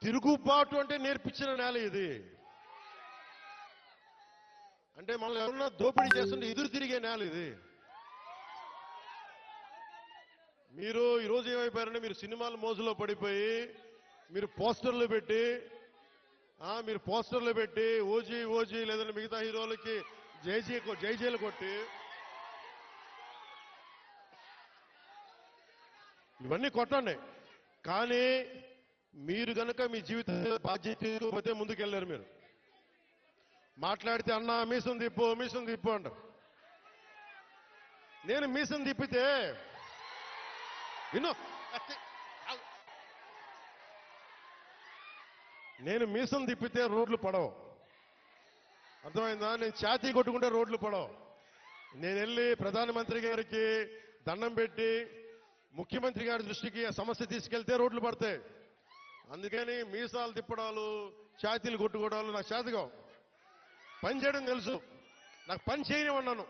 తిరుగుబాటు అంటే నేర్పించిన నేల ఇది. అంటే మనల్ని ఎవరన్నా దోపిడీ చేస్తుంటే ఎదురు తిరిగే నేల ఇది. మీరు ఈరోజు ఏమైపోయారంటే మీరు సినిమాల మోజులో పడిపోయి మీరు పోస్టర్లు పెట్టి ఓజీ ఓజీ లేదంటే మిగతా హీరోలకి జైజీలు కొట్టి ఇవన్నీ కొట్టండి. కానీ మీరు గనక మీ జీవితంలో బాధ్యత తీసుకోకపోతే ముందుకెళ్ళారు. మీరు మాట్లాడితే అన్నా మీసం తిప్పు అంటారు. నేను మీసం తిప్పితే రోడ్లు పడవు. అర్థమైందా? నేను ఛాతీ కొట్టుకుంటే రోడ్లు పడవు. నేను వెళ్ళి ప్రధానమంత్రి గారికి దండం పెట్టి ముఖ్యమంత్రి గారి దృష్టికి ఆ సమస్య తీసుకెళ్తే రోడ్లు పడతాయి. అందుకని మీసాలు తిప్పడాలు ఛాతీలు కొట్టుకోవడాలు నాకు చేతగా పని చేయడం తెలుసు. నాకు పని చేయనివన్నాను.